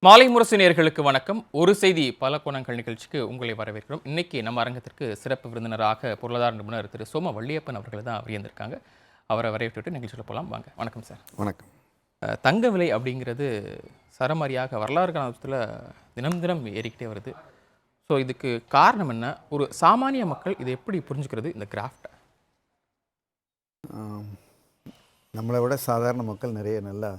மாலை முரசு நேயர்களுக்கு வணக்கம். ஒரு செய்தி பல கோணங்கள் நிகழ்ச்சிக்கு உங்களை வரவேற்கிறோம். இன்னைக்கு நம்ம அரங்கத்திற்கு சிறப்பு விருந்தினராக பொருளாதார நிபுணர் திரு சோம வள்ளியப்பன் அவர்கள் தான் வந்திருக்காங்க. அவரை வரவேற்றுட்டு நிகழ்ச்சியில் போகலாம். வாங்க. வணக்கம் சார். வணக்கம். தங்க விலை அப்படிங்கிறது சரமாரியாக வரலாறு காலத்தில் தினம் தினம் ஏறிக்கிட்டே வருது. ஸோ இதுக்கு காரணம் என்ன? ஒரு சாமானிய மக்கள் இதை எப்படி புரிஞ்சுக்கிறது இந்த கிராஃப்டை? நம்மளை விட சாதாரண மக்கள் நிறைய நல்லா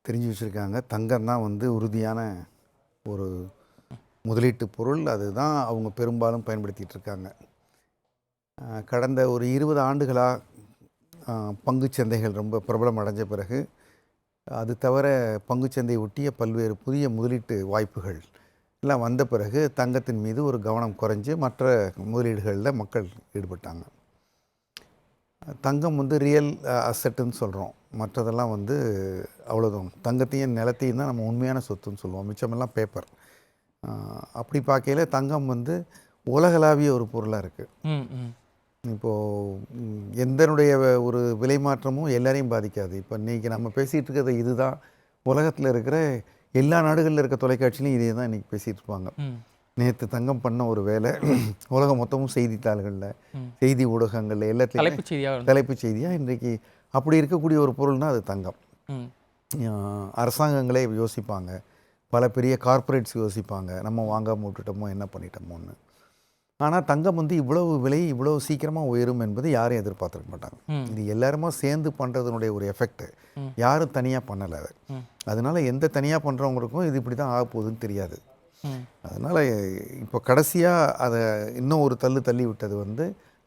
தெரிஞ்சு வச்சுருக்காங்க. தங்கம் தான் உறுதியான ஒரு முதலீட்டு பொருள். அதுதான் அவங்க பெரும்பாலும் பயன்படுத்திகிட்டு இருக்காங்க. கடந்த ஒரு 20 ஆண்டுகளாக பங்குச்சந்தைகள் ரொம்ப பிரபலம் அடைஞ்ச பிறகு, அது தவிர பங்குச்சந்தையை ஒட்டிய பல்வேறு புதிய முதலீட்டு வாய்ப்புகள் எல்லாம் வந்த பிறகு தங்கத்தின் மீது ஒரு கவனம் குறைஞ்சி மற்ற முதலீடுகளில் மக்கள் ஈடுபட்டாங்க. தங்கம் ரியல் அசட்டுன்னு சொல்கிறோம். மற்றதெல்லாம் அவ்வளோதான். தங்கத்தையும் நிலத்தையும் தான் நம்ம உண்மையான சொத்துன்னு சொல்லுவோம். மிச்சமெல்லாம் பேப்பர். அப்படி பார்க்கையில் தங்கம் உலகளாவிய ஒரு பொருளாக இருக்குது. இப்போது எந்தனுடைய ஒரு விலை மாற்றமும் எல்லாரையும் பாதிக்காது. இப்போ இன்றைக்கி நம்ம பேசிகிட்டு இருக்கிறது இதுதான். உலகத்தில் இருக்கிற எல்லா நாடுகளில் இருக்க தொலைக்காட்சியிலையும் இதே தான் இன்றைக்கி பேசிகிட்டு இருப்பாங்க. நேற்று தங்கம் பண்ண ஒரு வேலை உலகம் மொத்தமும் செய்தித்தாள்களில், செய்தி ஊடகங்களில் எல்லாத்தையும் தலைப்பு செய்தியாக இன்றைக்கி அப்படி இருக்கக்கூடிய ஒரு பொருள்னால் அது தங்கம். அரசாங்கங்களே யோசிப்பாங்க, பல பெரிய கார்ப்பரேட்ஸ் யோசிப்பாங்க, நம்ம வாங்காமல் விட்டுட்டோமோ என்ன பண்ணிட்டோமோன்னு. ஆனால் தங்கம் இவ்வளவு விலை இவ்வளவு சீக்கிரமாக உயரும் என்பது யாரும் எதிர்பார்த்துருக்க மாட்டாங்க. இது எல்லாருமா சேர்ந்து பண்ணுறதுனுடைய ஒரு எஃபெக்ட். யாரும் தனியாக பண்ணலை அதை. அதனால் எந்த தனியாக பண்ணுறவங்களுக்கும் இது இப்படி தான் ஆக போகுதுன்னு தெரியாது. அதனால் இப்போ கடைசியாக அதை இன்னும் ஒரு தள்ளி விட்டது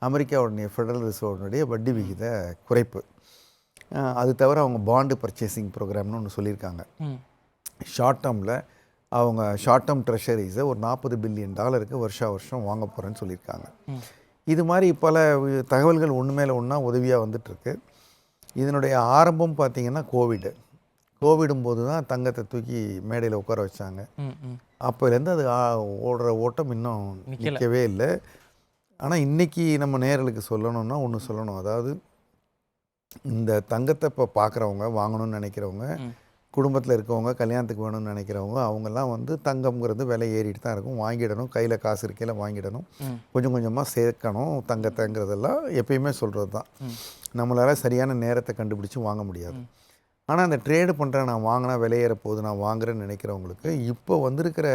அமெரிக்காவுடைய ஃபெடரல் ரிசர்வனுடைய வட்டி விகித குறைப்பு. அது தவிர அவங்க பாண்டு பர்ச்சேசிங் ப்ரோக்ராம்னு ஒன்று சொல்லியிருக்காங்க. ஷார்ட் டேர்மில் அவங்க ஷார்ட் டேர்ம் ட்ரெஷரிஸை ஒரு $40 பில்லியன் வருஷம் வாங்க போகிறேன்னு சொல்லியிருக்காங்க. இது மாதிரி பல தகவல்கள் ஒன்று மேலே ஒன்றா உதவியாக வந்துட்டுருக்கு. இதனுடைய ஆரம்பம் பார்த்திங்கன்னா கோவிடும் போது தான் தங்கத்தை தூக்கி மேடையில் உட்கார வச்சாங்க. அப்போலேருந்து அது ஓடுற ஓட்டம் இன்னும் நிற்கவே இல்லை. ஆனால் இன்றைக்கி நம்ம நேயர்களுக்கு சொல்லணும்னா ஒன்று சொல்லணும். அதாவது இந்த தங்கத்தை இப்போ பார்க்குறவங்க, வாங்கணும்னு நினைக்கிறவங்க, குடும்பத்தில் இருக்கவங்க, கல்யாணத்துக்கு வேணும்னு நினைக்கிறவங்க, அவங்கெல்லாம் தங்கம்ங்கிறது விலை ஏறிட்டு தான் இருக்கும். வாங்கிடணும், கையில் காசு இருக்கையில் வாங்கிடணும், கொஞ்சம் கொஞ்சமாக சேர்க்கணும். தங்கத்தைங்கிறதெல்லாம் எப்பயுமே சொல்கிறது தான். நம்மளால் சரியான நேரத்தை கண்டுபிடிச்சி வாங்க முடியாது. ஆனால் அந்த ட்ரேடு பண்ணுறேன், நான் வாங்கினா விலையேற போகுது, நான் வாங்குறேன்னு நினைக்கிறவங்களுக்கு இப்போ வந்திருக்கிற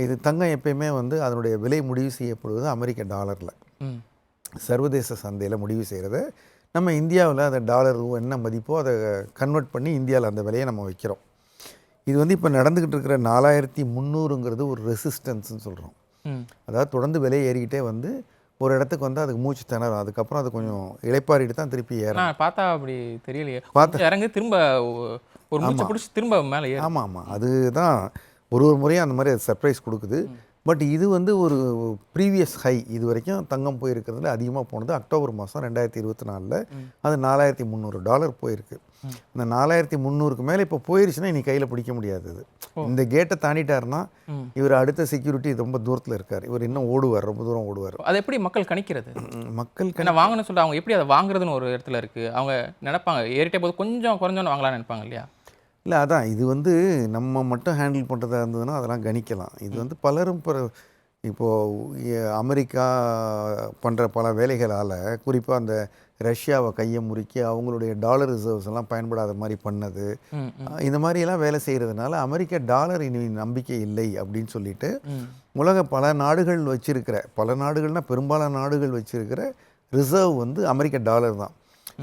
இது தங்கம் எப்பயுமே அதனுடைய விலை முடிவு செய்யப்படுவது அமெரிக்க டாலரில், சர்வதேச சந்தையில் முடிவு செய்கிறத நம்ம இந்தியாவில் அந்த டாலர் என்ன மதிப்போ அதை கன்வெர்ட் பண்ணி இந்தியாவில் அந்த விலையை நம்ம வைக்கிறோம். இது இப்போ நடந்துக்கிட்டு இருக்கிற 4300ங்கிறது ஒரு ரெசிஸ்டன்ஸ்ன்னு சொல்கிறோம். அதாவது தொடர்ந்து விலை ஏறிக்கிட்டே ஒரு இடத்துக்கு அதுக்கு மூச்சு திணறும். அதுக்கப்புறம் அது கொஞ்சம் இளைப்பாறிட்டு தான் திருப்பி ஏறும். பார்த்தா அப்படி தெரியலையே. பார்த்தா இறங்கி திரும்ப ஒரு மூச்சு பிடிச்சி திரும்ப மேலே ஏறும். ஆமாம், அதுதான் ஒரு முறையும் அந்த மாதிரி அது சர்ப்ரைஸ் கொடுக்குது. பட் இது ஒரு ப்ரீவியஸ் ஹை. இது வரைக்கும் தங்கம் போயிருக்கிறதுல அதிகமாக போனது அக்டோபர் மாதம் 2024. அது $4300 போயிருக்கு. இந்த 4300க்கு மேலே இப்போ போயிருச்சுன்னா இனி கையில் பிடிக்க முடியாது. இது இந்த கேட்டை தாண்டிட்டாருன்னா இவர் அடுத்த செக்யூரிட்டி ரொம்ப தூரத்தில் இருக்கார். இவர் இன்னும் ஓடுவார், ரொம்ப தூரம் ஓடுவார். அது எப்படி மக்கள் கணிக்கிறது? மக்கள் வாங்கணும்னு சொல்லிட்டு அவங்க எப்படி அதை வாங்குறதுன்னு ஒரு இடத்துல இருக்குது. அவங்க நினைப்பாங்க ஏறிட்டே போது கொஞ்சம் குறைஞ்சோன்னு வாங்கலாம்னு நினைப்பாங்க இல்லையா? இல்லை, அதான் இது நம்ம மட்டும் ஹேண்டில் பண்ணுறதா இருந்ததுன்னா அதெல்லாம் கணிக்கலாம். இது பலரும் இப்போது அமெரிக்கா பண்ணுற பல வேலைகளால், குறிப்பாக அந்த ரஷ்யாவை கையை முறுக்கி அவங்களுடைய டாலர் ரிசர்வ்ஸ் எல்லாம் பயன்படாத மாதிரி பண்ணது, இந்த மாதிரியெல்லாம் வேலை செய்கிறதுனால அமெரிக்க டாலர் இனி நம்பிக்கை இல்லை அப்படின்னு சொல்லிட்டு உலக பல நாடுகள் வச்சுருக்கிற, பல நாடுகள்னால் பெரும்பாலான நாடுகள் வச்சுருக்கிற ரிசர்வ் அமெரிக்க டாலர் தான்.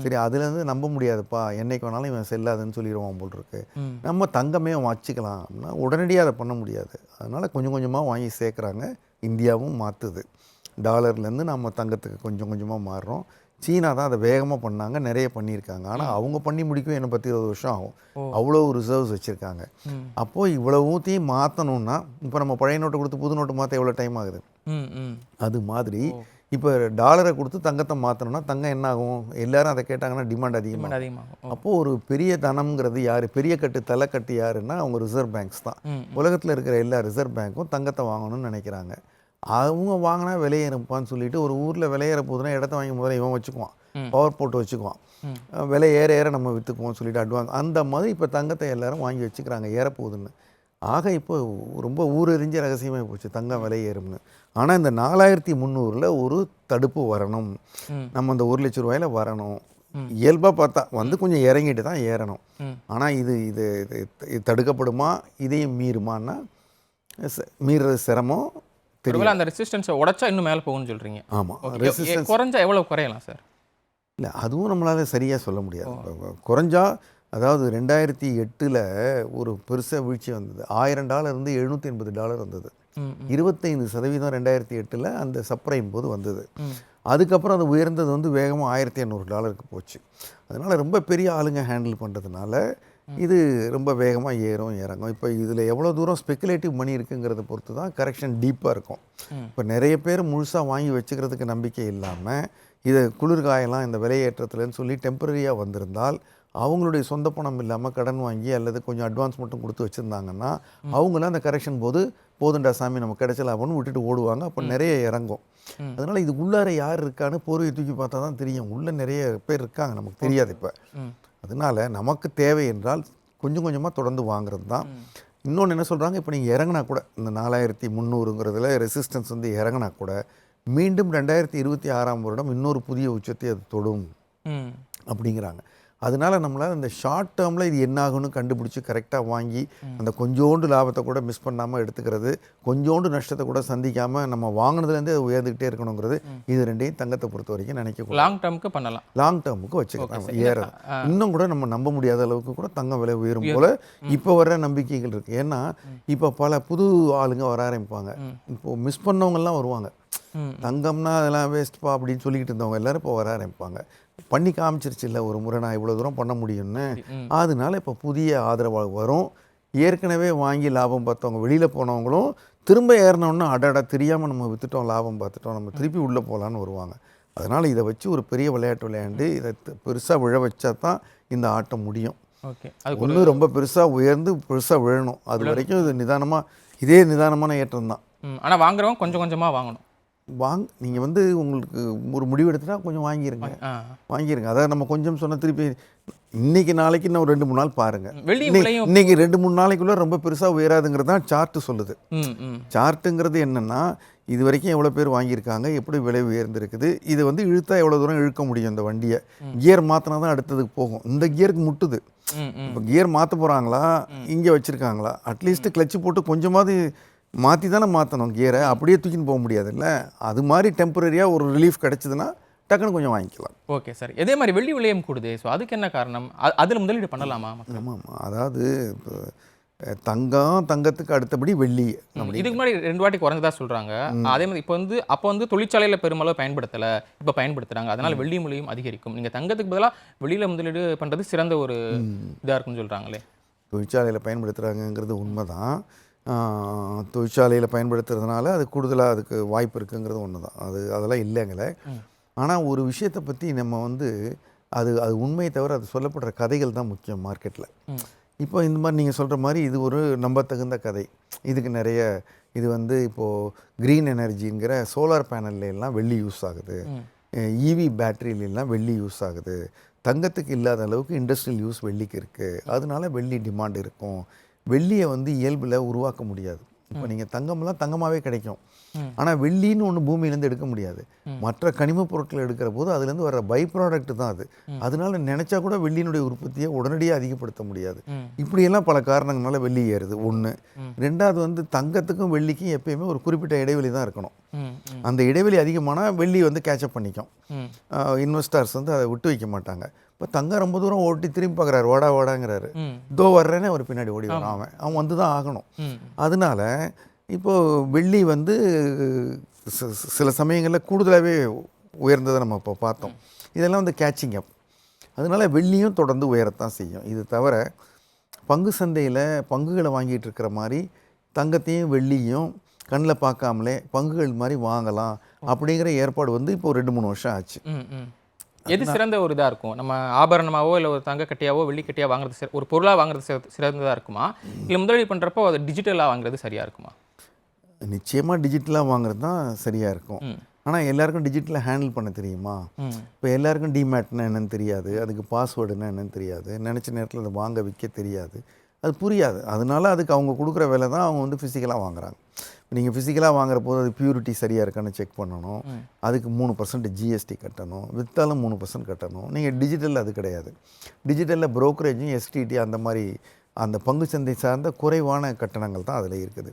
சரி, அதுலேருந்து நம்ப முடியாதுப்பா, என்னைக்கு வேணாலும் இவன் செல்லாதுன்னு சொல்லிடுவான் போல் இருக்கு, நம்ம தங்கமே வச்சுக்கலாம் அப்படின்னா உடனடியாக அதை பண்ண முடியாது. அதனால் கொஞ்சம் கொஞ்சமாக வாங்கி சேர்க்குறாங்க. இந்தியாவும் மாற்றுது. டாலர்லேருந்து நம்ம தங்கத்துக்கு கொஞ்சம் கொஞ்சமாக மாறுறோம். சீனா தான் அதை வேகமாக பண்ணாங்க, நிறைய பண்ணியிருக்காங்க. ஆனால் அவங்க பண்ணி முடிக்கும் என்ன 10-20 வருஷம் ஆகும். அவ்வளோ ரிசர்வ்ஸ் வச்சுருக்காங்க. அப்போது இவ்வளவுத்தையும் மாற்றணுன்னா இப்போ நம்ம பழைய நோட்டை கொடுத்து புது நோட்டு மாற்ற எவ்வளோ டைம் ஆகுது? அது மாதிரி இப்போ டாலரை கொடுத்து தங்கத்தை மாற்றணும்னா தங்கம் என்ன ஆகும்? எல்லாரும் அதை கேட்டாங்கன்னா டிமாண்ட் அதிகமாகும். அப்போது ஒரு பெரிய தனம்ங்கிறது யார்? பெரிய கட்டு தலைக்கட்டு யாருன்னா அவங்க ரிசர்வ் பேங்க்ஸ் தான். உலகத்தில் இருக்கிற எல்லா ரிசர்வ் பேங்க்கும் தங்கத்தை வாங்கணும்னு நினைக்கிறாங்க. அவங்க வாங்கினா விலையேறப்பான்னு சொல்லிட்டு ஒரு ஊரில் விலையேற போகுதுன்னா இடத்த வாங்கி முதல்ல இவன் வச்சுக்குவான், பவர் போட்டு வச்சுக்குவான். விலை ஏற ஏற நம்ம விற்றுக்குவோம்னு சொல்லிட்டு அட்வான்ஸ். அந்த மாதிரி இப்போ தங்கத்தை எல்லோரும் வாங்கி வச்சுக்கிறாங்க ஏறப்போகுதுன்னு. ஆக இப்போ ரொம்ப ஊரறிஞ்ச ரகசியமாக போச்சு தங்கம் விலை ஏறும்னு. ஆனால் இந்த 4300 ஒரு தடுப்பு வரணும். நம்ம அந்த 1 லட்ச ரூபாயில் வரணும். இயல்பாக பார்த்தா வந்து கொஞ்சம் இறங்கிட்டு தான் ஏறணும். ஆனால் இது இது இது தடுக்கப்படுமா, இதையும் மீறுமான்னா மீறுறது சிரமம். ஒருவேளை அந்த ரெசிஸ்டன்ஸை உடைச்சா இன்னும் மேலே போகும்னு சொல்கிறீங்க. ஆமாம், ரெசிஸ்டன்ஸ் குறைஞ்சா எவ்வளோ குறையலாம் சார்? இல்லை, அதுவும் நம்மளால் சரியாக சொல்ல முடியாது. குறைஞ்சா, அதாவது 2008 ஒரு பெருசாக வீழ்ச்சி வந்தது. $1000 இருந்து $780 வந்தது. 25% 2008 அந்த சப்ரைம் போது வந்தது. அதுக்கப்புறம் அது உயர்ந்தது வந்து வேகமாக $1500 போச்சு. அதனால் ரொம்ப பெரிய ஆளுங்க ஹேண்டில் பண்ணுறதுனால இது ரொம்ப வேகமாக ஏறும் இறங்கும். இப்போ இதில் எவ்வளோ தூரம் ஸ்பெக்குலேட்டிவ் மணி இருக்குங்கிறத பொறுத்து தான் கரெக்ஷன் டீப்பாக இருக்கும். இப்போ நிறைய பேர் முழுசாக வாங்கி வச்சுக்கிறதுக்கு நம்பிக்கை இல்லாமல் இதை குளிர்காயலாம் இந்த விலையேற்றத்துலன்னு சொல்லி டெம்பரரியாக வந்திருந்தால், அவங்களுடைய சொந்த பணம் இல்லாமல் கடன் வாங்கி அல்லது கொஞ்சம் அட்வான்ஸ் மட்டும் கொடுத்து வச்சுருந்தாங்கன்னா அவங்களாம் அந்த கரெக்ஷன் போது போதுண்டா சாமி நமக்கு கிடைச்சல அப்படின்னு விட்டுட்டு ஓடுவாங்க. அப்போ நிறைய இறங்கும். அதனால் இது உள்ளார யார் இருக்கான்னு போர்வையை தூக்கி பார்த்தா தான் தெரியும். உள்ளே நிறைய பேர் இருக்காங்க, நமக்கு தெரியாது. இப்போ அதனால் நமக்கு தேவை என்றால் கொஞ்சம் கொஞ்சமாக தொடர்ந்து வாங்குறது தான். இன்னொன்று என்ன சொல்கிறாங்க, இப்போ நீங்கள் இறங்கினா கூட இந்த 4300ங்கிறதுல ரெசிஸ்டன்ஸ் வந்து இறங்கினா கூட மீண்டும் 2026 இன்னொரு புதிய உச்சத்தை அது தொடும் அப்படிங்கிறாங்க. அதனால நம்மளால் இந்த ஷார்ட் டேர்மில் இது என்ன ஆகுன்னு கண்டுபிடிச்சி கரெக்டாக வாங்கி அந்த கொஞ்சோண்டு லாபத்தை கூட மிஸ் பண்ணாமல் எடுத்துக்கிறது, கொஞ்சோண்டு நஷ்டத்தை கூட சந்திக்காமல் நம்ம வாங்கினதுலேருந்தே அது உயர்ந்துக்கிட்டே இருக்கணுங்கிறது, இது ரெண்டையும் தங்கத்தை பொறுத்த வரைக்கும் நினைக்க லாங் டேர்முக்கு பண்ணலாம். லாங் டேர்முக்கு வச்சுக்கலாம். ஏறது இன்னும் கூட நம்ம நம்ப முடியாத அளவுக்கு கூட தங்கம் விலை உயரும் போல் இப்போ வர்ற நம்பிக்கைகள் இருக்குது. ஏன்னா இப்போ பல புது ஆளுங்க வர ஆரம்பிப்பாங்க. இப்போது மிஸ் பண்ணவங்கெல்லாம் வருவாங்க. தங்கம்னா அதெல்லாம் வேஸ்ட்பா அப்படின்னு சொல்லிக்கிட்டு இருந்தவங்க எல்லோரும் இப்போ வர ஆரம்பிப்பாங்க. பண்ணி காமிச்சிருச்சு இல்லை ஒரு முறை நான் இவ்வளோ தூரம் பண்ண முடியும்னு. அதனால இப்போ புதிய ஆதரவாக வரும். ஏற்கனவே வாங்கி லாபம் பார்த்தவங்க வெளியில் போனவங்களும் திரும்ப ஏறினோன்னா அடடா தெரியாமல் நம்ம விற்றுட்டோம், லாபம் பார்த்துட்டோம், நம்ம திருப்பி உள்ளே போகலான்னு வருவாங்க. அதனால் இதை வச்சு ஒரு பெரிய விளையாட்டு விளையாண்டு இதை பெருசாக விழ வச்சா தான் இந்த ஆட்டம் முடியும். ஓகே, ஒன்று ரொம்ப பெருசாக உயர்ந்து பெருசாக விழணும். அது வரைக்கும் இது இதே நிதானமான ஏற்றம் தான். ஆனால் வாங்குறவங்க கொஞ்சம் கொஞ்சமாக வாங்கணும். நீங்கள் வந்து உங்களுக்கு ஒரு முடிவு எடுத்துட்டா கொஞ்சம் வாங்கிருங்க. அதாவது நம்ம கொஞ்சம் சொன்ன திருப்பி இன்னைக்கு நாளைக்கு இன்னும் ஒரு 2-3 நாள் பாருங்கள். இன்னைக்கு 2-3 நாளைக்குள்ளே ரொம்ப பெருசாக உயராதுங்கிறது தான் சார்ட்டு சொல்லுது. சார்ட்டுங்கிறது என்னென்னா இது வரைக்கும் எவ்வளோ பேர் வாங்கியிருக்காங்க, எப்படி விலை உயர்ந்திருக்குது, இது வந்து இழுத்தா எவ்வளோ தூரம் இழுக்க முடியும் இந்த வண்டியை. கியர் மாற்றினா தான் அடுத்ததுக்கு போகும். இந்த கியருக்கு முட்டுது. இப்போ கியர் மாற்ற போகிறாங்களா, இங்கே வச்சுருக்காங்களா, அட்லீஸ்ட்டு கிளச்சு போட்டு கொஞ்சமாவது மாற்றி தானே மாற்றணும் கியரை. அப்படியே தூக்கின்னு போக முடியாதுல்ல. அது மாதிரி டெம்பரரியாக ஒரு ரிலீஃப் கிடச்சிதுன்னா டக்குன்னு கொஞ்சம் வாங்கிக்கலாம். Okay sir. இதே மாதிரி வெள்ளி விலையும் கூடுது. ஸோ அதுக்கு என்ன காரணம்? அதில் முதலீடு பண்ணலாமா? ஆமாம், அதாவது இப்போ தங்கத்துக்கு அடுத்தபடி வெள்ளி. இதுக்கு முன்னாடி 2 வாட்டி குறைஞ்சதா சொல்கிறாங்க. அதே மாதிரி அப்போ வந்து தொழிற்சாலையில் பெருமளவு பயன்படுத்தலை, இப்போ பயன்படுத்துகிறாங்க. அதனால் வெள்ளி விலையும் அதிகரிக்கும். நீங்கள் தங்கத்துக்கு பதிலாக வெளியில் முதலீடு பண்ணுறது சிறந்த ஒரு இதாக இருக்குன்னு சொல்கிறாங்களே. தொழிற்சாலையில் பயன்படுத்துகிறாங்கங்கிறது உண்மை தான். தொழிற்சாலையில் பயன்படுத்துறதுனால அது கூடுதலாக அதுக்கு வாய்ப்பு இருக்குங்கிறது ஒன்று தான். அதெல்லாம் இல்லைங்களே. ஆனால் ஒரு விஷயத்தை பற்றி நம்ம வந்து அது உண்மையை தவிர அது சொல்லப்படுற கதைகள் தான் முக்கியம் மார்க்கெட்டில். இப்போ இந்த மாதிரி நீங்கள் சொல்கிற மாதிரி இது ஒரு நம்பத்தகுந்த கதை. இதுக்கு நிறைய இது வந்து இப்போது க்ரீன் எனர்ஜிங்கிற சோலார் பேனல்லாம் வெள்ளி யூஸ் ஆகுது, இவி பேட்டரியிலெல்லாம் வெள்ளி யூஸ் ஆகுது. தங்கத்துக்கு இல்லாத அளவுக்கு இண்டஸ்ட்ரியல் யூஸ் வெள்ளிக்கு இருக்குது. அதனால வெள்ளி டிமாண்ட் இருக்கும். வெள்ளியை வந்து இயல்பில் உருவாக்க முடியாது. இப்போ நீங்கள் தங்கம்லாம் தங்கமாகவே கிடைக்கும். ஆனால் வெள்ளின்னு ஒன்று பூமியிலேருந்து எடுக்க முடியாது. மற்ற கனிமப் பொருட்களை எடுக்கிற போது அதுலேருந்து வர பை ப்ராடக்ட் தான் அது. அதனால நினச்சா கூட வெள்ளியினுடைய உற்பத்தியை உடனடியாக அதிகப்படுத்த முடியாது. இப்படியெல்லாம் பல காரணங்களால வெள்ளி ஏறுது. ஒன்று. ரெண்டாவது வந்து தங்கத்துக்கும் வெள்ளிக்கும் எப்பயுமே ஒரு குறிப்பிட்ட இடைவெளி தான் இருக்கணும். அந்த இடைவெளி அதிகமானால் வெள்ளி வந்து கேட்சப் பண்ணிக்கும். இன்வெஸ்டர்ஸ் வந்து அதை விட்டு வைக்க மாட்டாங்க. இப்போ தங்கம் ரொம்ப தூரம் ஓட்டி திரும்பி பார்க்குறாரு, வாடாங்கிறாரு. இதோ வர்றேனே ஒரு பின்னாடி ஓடி வரான். அவன் வந்து தான் ஆகணும். அதனால இப்போது வெள்ளி வந்து சில சமயங்களில் கூடுதலாகவே உயர்ந்ததை நம்ம இப்போ பார்த்தோம். இதெல்லாம் வந்து கேட்சிங் அப். அதனால் வெள்ளியும் தொடர்ந்து உயரத்தான் செய்யும். இது தவிர பங்கு சந்தையில் பங்குகளை வாங்கிட்டு இருக்கிற மாதிரி தங்கத்தையும் வெள்ளியும் கண்ணில் பார்க்காமலே பங்குகள் மாதிரி வாங்கலாம் அப்படிங்கிற ஏற்பாடு வந்து இப்போ 2-3 வருஷம் ஆச்சு. எது சிறந்த ஒரு இதாக இருக்கும்? நம்ம ஆபரணமாவோ இல்லை ஒரு தங்க கட்டியாவோ வெள்ளி கட்டியாக வாங்குறது ஒரு பொருளாக வாங்குறது சிறந்ததாக இருக்குமா, இல்லை முதலீடு பண்ணுறப்போ அது டிஜிட்டலாக வாங்குறது சரியாக இருக்குமா? நிச்சயமாக டிஜிட்டலாக வாங்குறது தான் சரியாக இருக்கும். ஆனால் எல்லாருக்கும் டிஜிட்டலாக ஹேண்டில் பண்ண தெரியுமா? இப்போ எல்லாருக்கும் டிமேட்னா என்னன்னு தெரியாது, அதுக்கு பாஸ்வேர்டுன்னா என்னன்னு தெரியாது, நினச்ச நேரத்தில் அதை வாங்க விற்க தெரியாது. அது புரியாது. அதனால அதுக்கு அவங்க கொடுக்குற விலை தான் அவங்க வந்து ஃபிசிக்கலாக வாங்குறாங்க. நீங்கள் ஃபிசிக்கலாக வாங்குற போது அது பியூரிட்டி சரியாக இருக்கான்னு செக் பண்ணணும். அதுக்கு 3% ஜிஎஸ்டி கட்டணும். விற்றாலும் 3% கட்டணும். நீங்கள் டிஜிட்டலில் அது கிடையாது. டிஜிட்டலில் ப்ரோக்கரேஜும் எஸ்டிடி அந்த மாதிரி அந்த பங்குச்சந்தை சார்ந்த குறைவான கட்டணங்கள் தான் அதில் இருக்குது.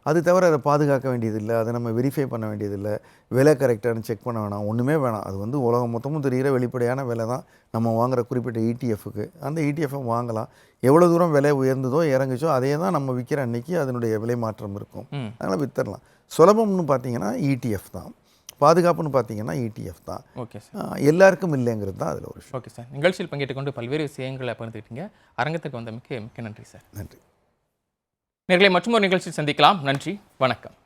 அது தவிர அதை பாதுகாக்க வேண்டியதில்லை, அதை நம்ம வெரிஃபை பண்ண வேண்டியதில்லை, விலை கரெக்டானு செக் பண்ண வேணாம், ஒன்றுமே வேணாம். அது வந்து உலகம் மொத்தமும் தெரிகிற வெளிப்படையான விலை தான் நம்ம வாங்குகிற குறிப்பிட்ட இடிஎஃப்க்கு. அந்த இடிஎஃப்பை வாங்கலாம். எவ்வளோ தூரம் விலை உயர்ந்ததோ இறங்குச்சோ அதே தான் நம்ம விற்கிற அன்னைக்கு அதனுடைய விலை மாற்றம் இருக்கும். அதனால் விற்றுடலாம். சுலபம்னு பார்த்தீங்கன்னா இடிஎஃப் தான். பாதுகாப்புன்னு பார்த்தீங்கன்னா இடிஎஃப் தான். Okay sir. எல்லாருக்கும் இல்லைங்கிறது தான் அதில் ஒரு விஷயம். Okay sir. நிகழ்ச்சியில் பங்கேற்றுக் கொண்டு பல்வேறு விஷயங்களை பகிர்ந்துக்கிட்டீங்க. அரங்கத்துக்கு வந்த மிக்க நன்றி சார். நன்றி. நேர்களை மற்றும் ஒரு நிகழ்ச்சியில் சந்திக்கலாம். நன்றி, வணக்கம்.